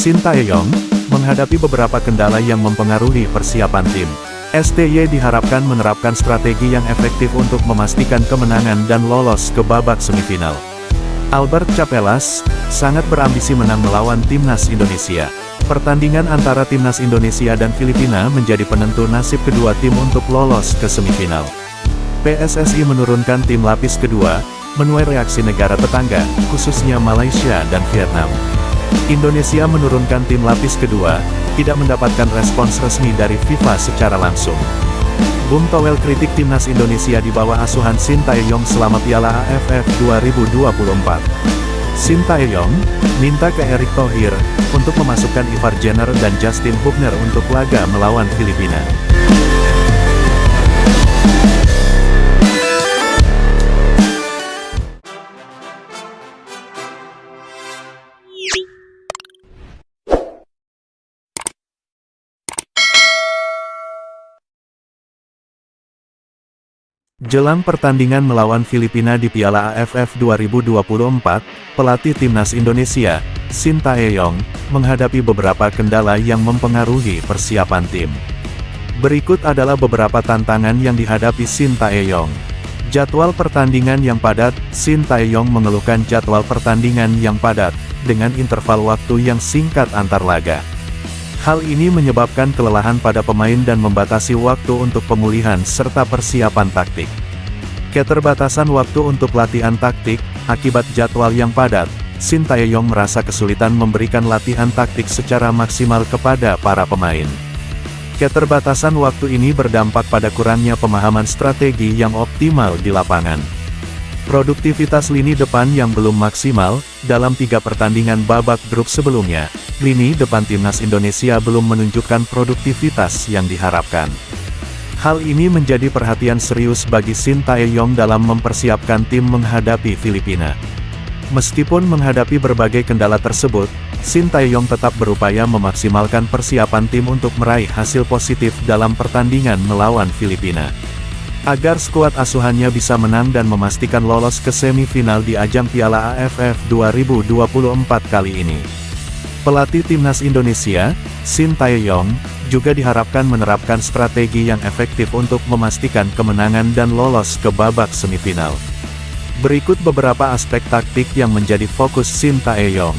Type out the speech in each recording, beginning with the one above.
Sintayong, menghadapi beberapa kendala yang mempengaruhi persiapan tim. STY diharapkan menerapkan strategi yang efektif untuk memastikan kemenangan dan lolos ke babak semifinal. Albert Capelas, sangat berambisi menang melawan Timnas Indonesia. Pertandingan antara Timnas Indonesia dan Filipina menjadi penentu nasib kedua tim untuk lolos ke semifinal. PSSI menurunkan tim lapis kedua, menuai reaksi negara tetangga, khususnya Malaysia dan Vietnam. Indonesia menurunkan tim lapis kedua, tidak mendapatkan respons resmi dari FIFA secara langsung. Bung Toel kritik Timnas Indonesia di bawah asuhan Sintayong selama Piala AFF 2024. Sintayong minta ke Erick Thohir untuk memasukkan Ivar Jenner dan Justin Hubner untuk laga melawan Filipina. Jelang pertandingan melawan Filipina di Piala AFF 2024, pelatih Timnas Indonesia, Sintayong, menghadapi beberapa kendala yang mempengaruhi persiapan tim. Berikut adalah beberapa tantangan yang dihadapi Sintayong. Jadwal pertandingan yang padat. Sintayong mengeluhkan jadwal pertandingan yang padat, dengan interval waktu yang singkat antar laga. Hal ini menyebabkan kelelahan pada pemain dan membatasi waktu untuk pemulihan serta persiapan taktik. Keterbatasan waktu untuk latihan taktik. Akibat jadwal yang padat, Sintayong merasa kesulitan memberikan latihan taktik secara maksimal kepada para pemain. Keterbatasan waktu ini berdampak pada kurangnya pemahaman strategi yang optimal di lapangan. Produktivitas lini depan yang belum maksimal. Dalam 3 pertandingan babak grup sebelumnya, lini depan Timnas Indonesia belum menunjukkan produktivitas yang diharapkan. Hal ini menjadi perhatian serius bagi Sintayong dalam mempersiapkan tim menghadapi Filipina. Meskipun menghadapi berbagai kendala tersebut, Sintayong tetap berupaya memaksimalkan persiapan tim untuk meraih hasil positif dalam pertandingan melawan Filipina, agar skuad asuhannya bisa menang dan memastikan lolos ke semifinal di ajang Piala AFF 2024 kali ini. Pelatih Timnas Indonesia, Sintayong, juga diharapkan menerapkan strategi yang efektif untuk memastikan kemenangan dan lolos ke babak semifinal. Berikut beberapa aspek taktik yang menjadi fokus Sintayong.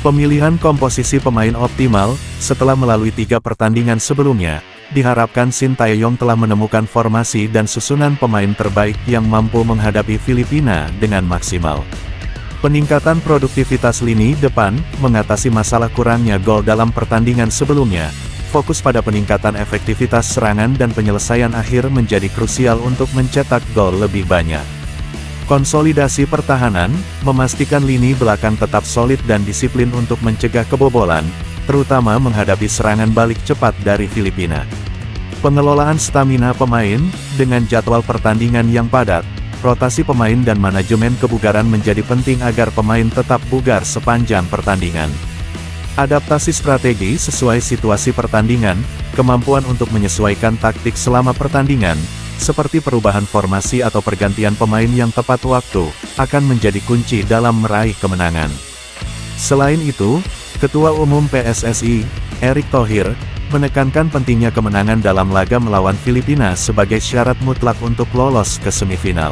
Pemilihan komposisi pemain optimal. Setelah melalui 3 pertandingan sebelumnya, diharapkan Sintayong telah menemukan formasi dan susunan pemain terbaik yang mampu menghadapi Filipina dengan maksimal. Peningkatan produktivitas lini depan. Mengatasi masalah kurangnya gol dalam pertandingan sebelumnya, fokus pada peningkatan efektivitas serangan dan penyelesaian akhir menjadi krusial untuk mencetak gol lebih banyak. Konsolidasi pertahanan. Memastikan lini belakang tetap solid dan disiplin untuk mencegah kebobolan, terutama menghadapi serangan balik cepat dari Filipina. Pengelolaan stamina pemain. Dengan jadwal pertandingan yang padat, rotasi pemain dan manajemen kebugaran menjadi penting agar pemain tetap bugar sepanjang pertandingan. Adaptasi strategi sesuai situasi pertandingan. Kemampuan untuk menyesuaikan taktik selama pertandingan, seperti perubahan formasi atau pergantian pemain yang tepat waktu, akan menjadi kunci dalam meraih kemenangan. Selain itu, Ketua Umum PSSI, Erick Thohir, menekankan pentingnya kemenangan dalam laga melawan Filipina sebagai syarat mutlak untuk lolos ke semifinal.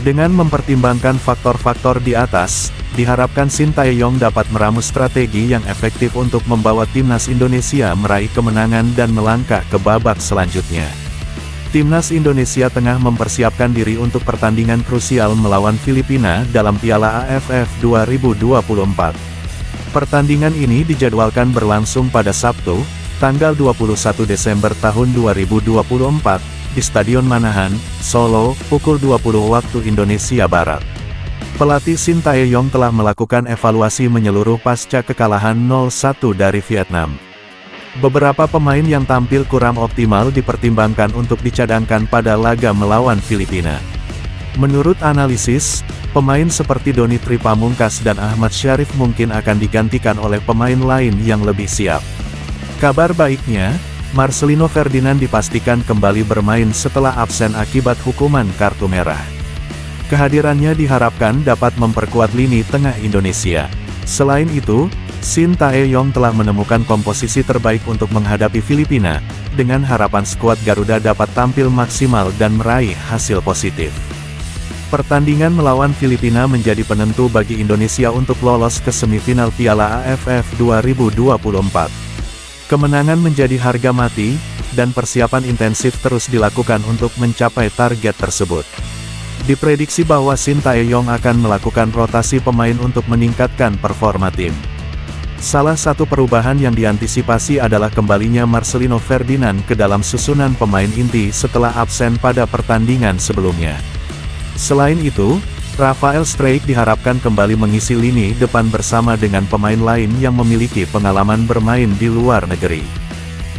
Dengan mempertimbangkan faktor-faktor di atas, diharapkan Sintayong dapat meramu strategi yang efektif untuk membawa Timnas Indonesia meraih kemenangan dan melangkah ke babak selanjutnya. Timnas Indonesia tengah mempersiapkan diri untuk pertandingan krusial melawan Filipina dalam Piala AFF 2024. Pertandingan ini dijadwalkan berlangsung pada Sabtu, tanggal 21 Desember tahun 2024, di Stadion Manahan, Solo, pukul 20 waktu Indonesia Barat. Pelatih Sintayong telah melakukan evaluasi menyeluruh pasca kekalahan 0-1 dari Vietnam. Beberapa pemain yang tampil kurang optimal dipertimbangkan untuk dicadangkan pada laga melawan Filipina. Menurut analisis, pemain seperti Doni Tripamungkas dan Ahmad Syarif mungkin akan digantikan oleh pemain lain yang lebih siap. Kabar baiknya, Marcelino Ferdinand dipastikan kembali bermain setelah absen akibat hukuman kartu merah. Kehadirannya diharapkan dapat memperkuat lini tengah Indonesia. Selain itu, Shin Tae-yong telah menemukan komposisi terbaik untuk menghadapi Filipina, dengan harapan skuad Garuda dapat tampil maksimal dan meraih hasil positif. Pertandingan melawan Filipina menjadi penentu bagi Indonesia untuk lolos ke semifinal Piala AFF 2024. Kemenangan menjadi harga mati, dan persiapan intensif terus dilakukan untuk mencapai target tersebut. Diprediksi bahwa Shin Tae-yong akan melakukan rotasi pemain untuk meningkatkan performa tim. Salah satu perubahan yang diantisipasi adalah kembalinya Marcelino Ferdinand ke dalam susunan pemain inti setelah absen pada pertandingan sebelumnya. Selain itu, Rafael Struijk diharapkan kembali mengisi lini depan bersama dengan pemain lain yang memiliki pengalaman bermain di luar negeri.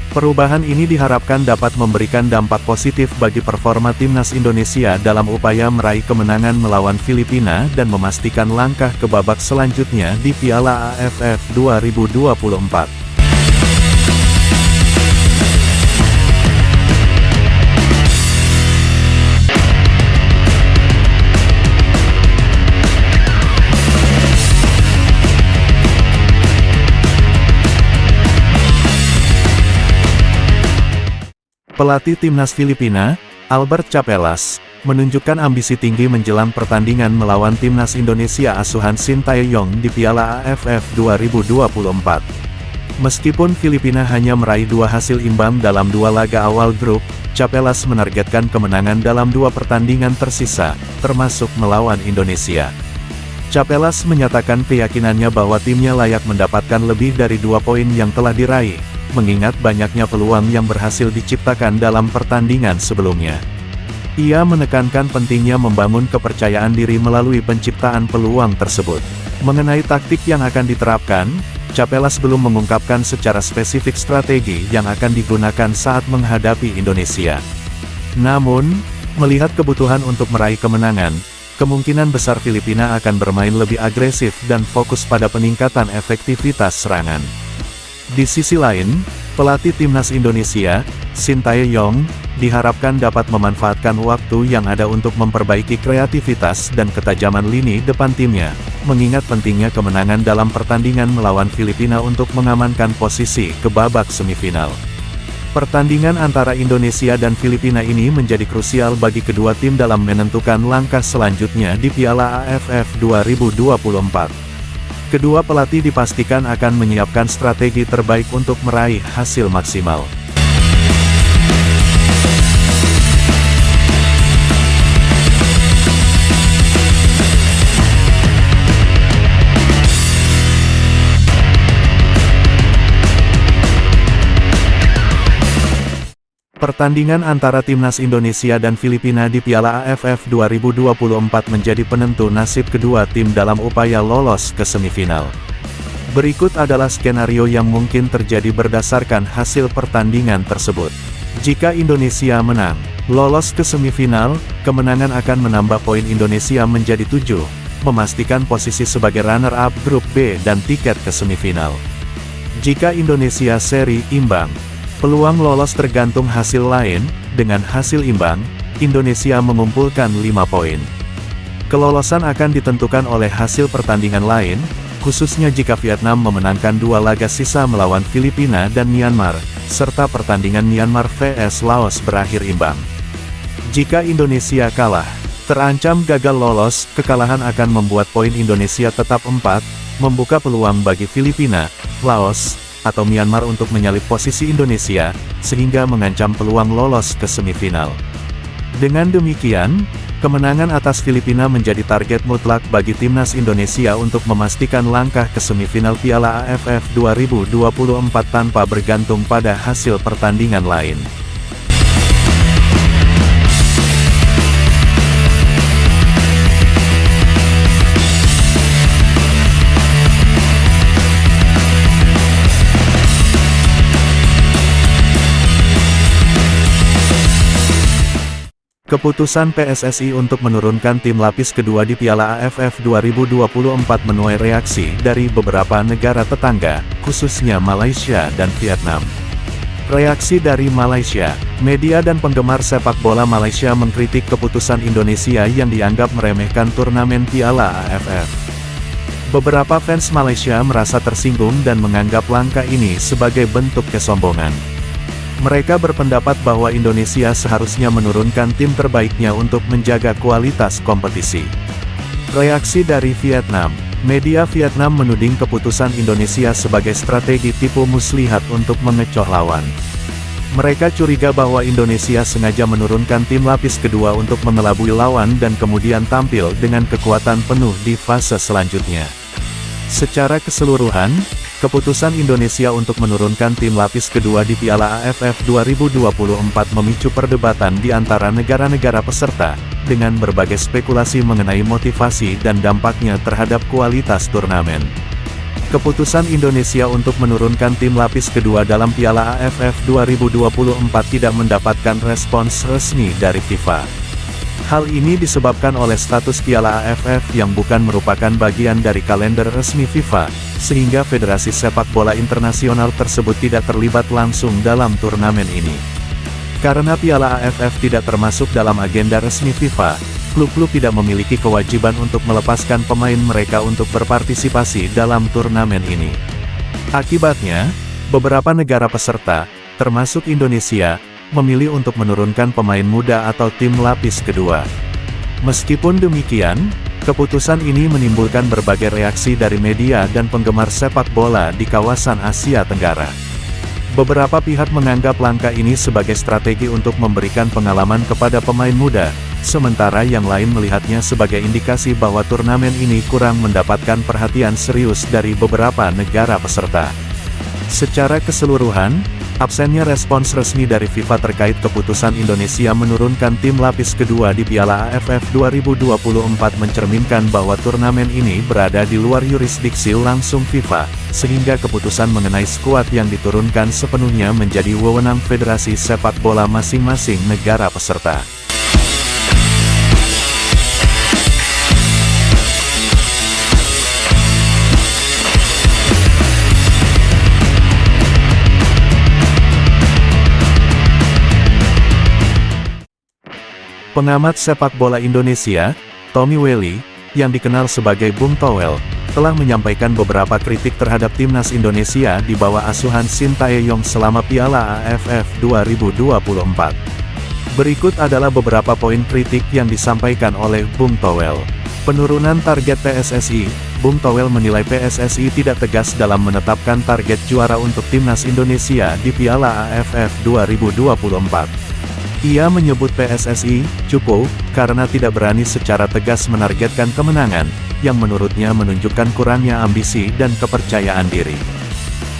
Perubahan ini diharapkan dapat memberikan dampak positif bagi performa timnas Indonesia dalam upaya meraih kemenangan melawan Filipina dan memastikan langkah ke babak selanjutnya di Piala AFF 2024. Pelatih timnas Filipina, Albert Capelas, menunjukkan ambisi tinggi menjelang pertandingan melawan timnas Indonesia asuhan Shin Tae-yong di Piala AFF 2024. Meskipun Filipina hanya meraih 2 hasil imbang dalam 2 laga awal grup, Capelas menargetkan kemenangan dalam 2 pertandingan tersisa, termasuk melawan Indonesia. Capelas menyatakan keyakinannya bahwa timnya layak mendapatkan lebih dari 2 poin yang telah diraih, mengingat banyaknya peluang yang berhasil diciptakan dalam pertandingan sebelumnya. Ia menekankan pentingnya membangun kepercayaan diri melalui penciptaan peluang tersebut. Mengenai taktik yang akan diterapkan, Capelas belum mengungkapkan secara spesifik strategi yang akan digunakan saat menghadapi Indonesia. Namun, melihat kebutuhan untuk meraih kemenangan, kemungkinan besar Filipina akan bermain lebih agresif dan fokus pada peningkatan efektivitas serangan. Di sisi lain, pelatih timnas Indonesia, Shin Tae-yong, diharapkan dapat memanfaatkan waktu yang ada untuk memperbaiki kreativitas dan ketajaman lini depan timnya, mengingat pentingnya kemenangan dalam pertandingan melawan Filipina untuk mengamankan posisi ke babak semifinal. Pertandingan antara Indonesia dan Filipina ini menjadi krusial bagi kedua tim dalam menentukan langkah selanjutnya di Piala AFF 2024. Kedua pelatih dipastikan akan menyiapkan strategi terbaik untuk meraih hasil maksimal. Pertandingan antara timnas Indonesia dan Filipina di Piala AFF 2024 menjadi penentu nasib kedua tim dalam upaya lolos ke semifinal. Berikut adalah skenario yang mungkin terjadi berdasarkan hasil pertandingan tersebut. Jika Indonesia menang, lolos ke semifinal, kemenangan akan menambah poin Indonesia menjadi 7, memastikan posisi sebagai runner-up grup B dan tiket ke semifinal. Jika Indonesia seri imbang, peluang lolos tergantung hasil lain. Dengan hasil imbang, Indonesia mengumpulkan 5 poin. Kelolosan akan ditentukan oleh hasil pertandingan lain, khususnya jika Vietnam memenangkan 2 laga sisa melawan Filipina dan Myanmar, serta pertandingan Myanmar vs Laos berakhir imbang. Jika Indonesia kalah, terancam gagal lolos. Kekalahan akan membuat poin Indonesia tetap 4, membuka peluang bagi Filipina, Laos, atau Myanmar untuk menyalip posisi Indonesia, sehingga mengancam peluang lolos ke semifinal. Dengan demikian, kemenangan atas Filipina menjadi target mutlak bagi timnas Indonesia untuk memastikan langkah ke semifinal Piala AFF 2024 tanpa bergantung pada hasil pertandingan lain. Keputusan PSSI untuk menurunkan tim lapis kedua di Piala AFF 2024 menuai reaksi dari beberapa negara tetangga, khususnya Malaysia dan Vietnam. Reaksi dari Malaysia, media dan penggemar sepak bola Malaysia mengkritik keputusan Indonesia yang dianggap meremehkan turnamen Piala AFF. Beberapa fans Malaysia merasa tersinggung dan menganggap langkah ini sebagai bentuk kesombongan. Mereka berpendapat bahwa Indonesia seharusnya menurunkan tim terbaiknya untuk menjaga kualitas kompetisi. Reaksi dari Vietnam. Media Vietnam menuding keputusan Indonesia sebagai strategi tipu muslihat untuk mengecoh lawan. Mereka curiga bahwa Indonesia sengaja menurunkan tim lapis kedua untuk mengelabui lawan dan kemudian tampil dengan kekuatan penuh di fase selanjutnya. Secara keseluruhan, keputusan Indonesia untuk menurunkan tim lapis kedua di Piala AFF 2024 memicu perdebatan di antara negara-negara peserta, dengan berbagai spekulasi mengenai motivasi dan dampaknya terhadap kualitas turnamen. Keputusan Indonesia untuk menurunkan tim lapis kedua dalam Piala AFF 2024 tidak mendapatkan respons resmi dari FIFA. Hal ini disebabkan oleh status Piala AFF yang bukan merupakan bagian dari kalender resmi FIFA, sehingga Federasi Sepak Bola Internasional tersebut tidak terlibat langsung dalam turnamen ini. Karena Piala AFF tidak termasuk dalam agenda resmi FIFA, klub-klub tidak memiliki kewajiban untuk melepaskan pemain mereka untuk berpartisipasi dalam turnamen ini. Akibatnya, beberapa negara peserta, termasuk Indonesia, memilih untuk menurunkan pemain muda atau tim lapis kedua. Meskipun demikian, keputusan ini menimbulkan berbagai reaksi dari media dan penggemar sepak bola di kawasan Asia Tenggara. Beberapa pihak menganggap langkah ini sebagai strategi untuk memberikan pengalaman kepada pemain muda, sementara yang lain melihatnya sebagai indikasi bahwa turnamen ini kurang mendapatkan perhatian serius dari beberapa negara peserta. Secara keseluruhan, absennya respons resmi dari FIFA terkait keputusan Indonesia menurunkan tim lapis kedua di Piala AFF 2024 mencerminkan bahwa turnamen ini berada di luar yurisdiksi langsung FIFA, sehingga keputusan mengenai skuad yang diturunkan sepenuhnya menjadi wewenang federasi sepak bola masing-masing negara peserta. Pengamat sepak bola Indonesia, Tommy Welly, yang dikenal sebagai Bung Towel, telah menyampaikan beberapa kritik terhadap timnas Indonesia di bawah asuhan Sintayong selama Piala AFF 2024. Berikut adalah beberapa poin kritik yang disampaikan oleh Bung Towel. Penurunan target PSSI. Bung Towel menilai PSSI tidak tegas dalam menetapkan target juara untuk timnas Indonesia di Piala AFF 2024. Ia menyebut PSSI cukup karena tidak berani secara tegas menargetkan kemenangan, yang menurutnya menunjukkan kurangnya ambisi dan kepercayaan diri.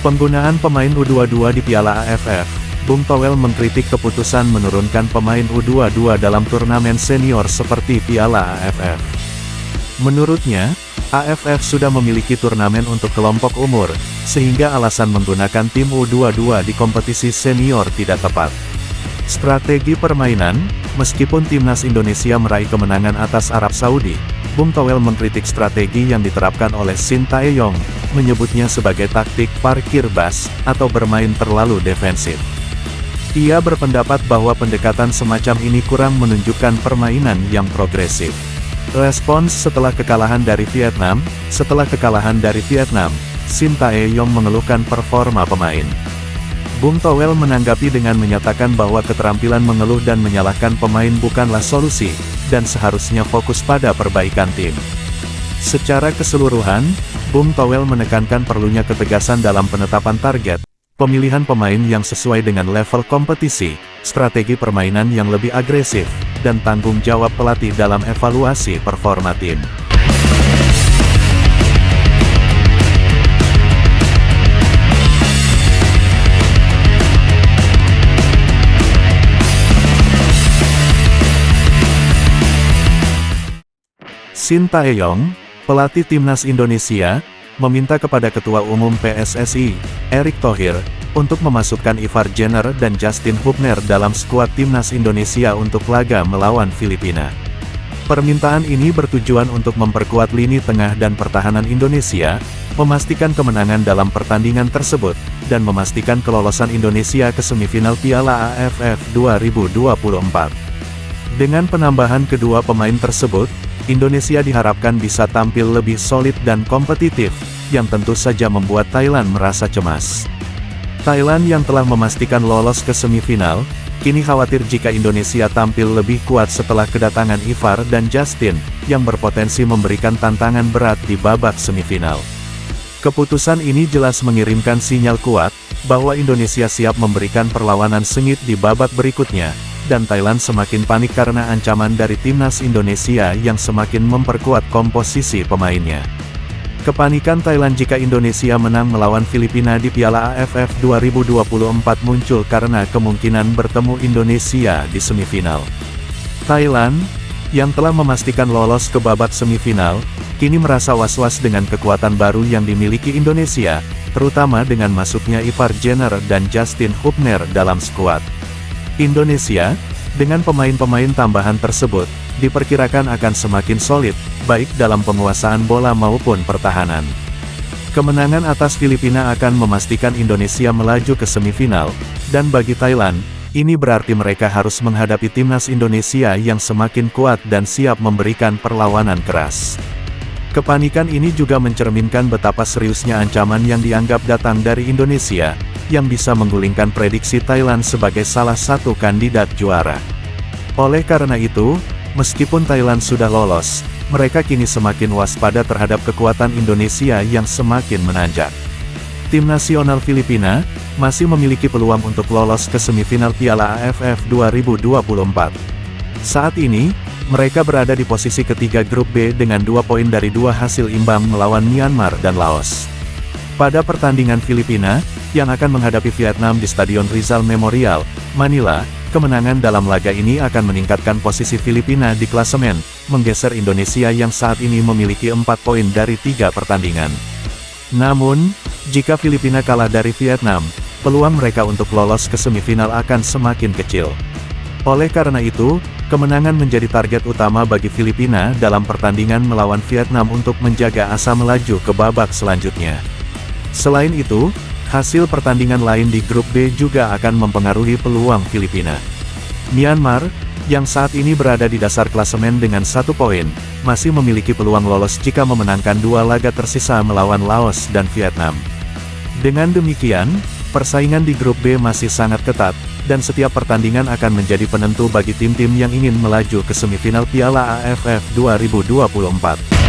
Penggunaan pemain U22 di Piala AFF. Bung Towel mengkritik keputusan menurunkan pemain U22 dalam turnamen senior seperti Piala AFF. Menurutnya, AFF sudah memiliki turnamen untuk kelompok umur, sehingga alasan menggunakan tim U22 di kompetisi senior tidak tepat. Strategi permainan. Meskipun timnas Indonesia meraih kemenangan atas Arab Saudi, Bung Towel mengkritik strategi yang diterapkan oleh Sintayong, menyebutnya sebagai taktik parkir bus, atau bermain terlalu defensif. Ia berpendapat bahwa pendekatan semacam ini kurang menunjukkan permainan yang progresif. Respons setelah kekalahan dari Vietnam. Setelah kekalahan dari Vietnam, Sintayong mengeluhkan performa pemain. Bung Towel menanggapi dengan menyatakan bahwa keterampilan mengeluh dan menyalahkan pemain bukanlah solusi, dan seharusnya fokus pada perbaikan tim. Secara keseluruhan, Bung Towel menekankan perlunya ketegasan dalam penetapan target, pemilihan pemain yang sesuai dengan level kompetisi, strategi permainan yang lebih agresif, dan tanggung jawab pelatih dalam evaluasi performa tim. Sintayong, pelatih timnas Indonesia, meminta kepada Ketua Umum PSSI, Erick Thohir, untuk memasukkan Ivar Jenner dan Justin Hubner dalam skuad timnas Indonesia untuk laga melawan Filipina. Permintaan ini bertujuan untuk memperkuat lini tengah dan pertahanan Indonesia, memastikan kemenangan dalam pertandingan tersebut, dan memastikan kelolosan Indonesia ke semifinal Piala AFF 2024. Dengan penambahan kedua pemain tersebut, Indonesia diharapkan bisa tampil lebih solid dan kompetitif, yang tentu saja membuat Thailand merasa cemas. Thailand yang telah memastikan lolos ke semifinal, kini khawatir jika Indonesia tampil lebih kuat setelah kedatangan Ivar dan Justin, yang berpotensi memberikan tantangan berat di babak semifinal. Keputusan ini jelas mengirimkan sinyal kuat, bahwa Indonesia siap memberikan perlawanan sengit di babak berikutnya, dan Thailand semakin panik karena ancaman dari timnas Indonesia yang semakin memperkuat komposisi pemainnya. Kepanikan Thailand jika Indonesia menang melawan Filipina di Piala AFF 2024 muncul karena kemungkinan bertemu Indonesia di semifinal. Thailand, yang telah memastikan lolos ke babak semifinal, kini merasa was-was dengan kekuatan baru yang dimiliki Indonesia, terutama dengan masuknya Ivar Jenner dan Justin Hubner dalam skuad. Indonesia, dengan pemain-pemain tambahan tersebut, diperkirakan akan semakin solid, baik dalam penguasaan bola maupun pertahanan. Kemenangan atas Filipina akan memastikan Indonesia melaju ke semifinal, dan bagi Thailand, ini berarti mereka harus menghadapi timnas Indonesia yang semakin kuat dan siap memberikan perlawanan keras. Kepanikan ini juga mencerminkan betapa seriusnya ancaman yang dianggap datang dari Indonesia, yang bisa menggulingkan prediksi Thailand sebagai salah satu kandidat juara. Oleh karena itu, meskipun Thailand sudah lolos, mereka kini semakin waspada terhadap kekuatan Indonesia yang semakin menanjak. Tim nasional Filipina masih memiliki peluang untuk lolos ke semifinal Piala AFF 2024. Saat ini, mereka berada di posisi ketiga grup B dengan 2 poin dari 2 hasil imbang melawan Myanmar dan Laos. Pada pertandingan Filipina, yang akan menghadapi Vietnam di Stadion Rizal Memorial, Manila, kemenangan dalam laga ini akan meningkatkan posisi Filipina di klasemen, menggeser Indonesia yang saat ini memiliki 4 poin dari 3 pertandingan. Namun, jika Filipina kalah dari Vietnam, peluang mereka untuk lolos ke semifinal akan semakin kecil. Oleh karena itu, kemenangan menjadi target utama bagi Filipina dalam pertandingan melawan Vietnam untuk menjaga asa melaju ke babak selanjutnya. Selain itu, hasil pertandingan lain di grup B juga akan mempengaruhi peluang Filipina. Myanmar, yang saat ini berada di dasar klasemen dengan 1 poin, masih memiliki peluang lolos jika memenangkan 2 laga tersisa melawan Laos dan Vietnam. Dengan demikian, persaingan di grup B masih sangat ketat, dan setiap pertandingan akan menjadi penentu bagi tim-tim yang ingin melaju ke semifinal Piala AFF 2024.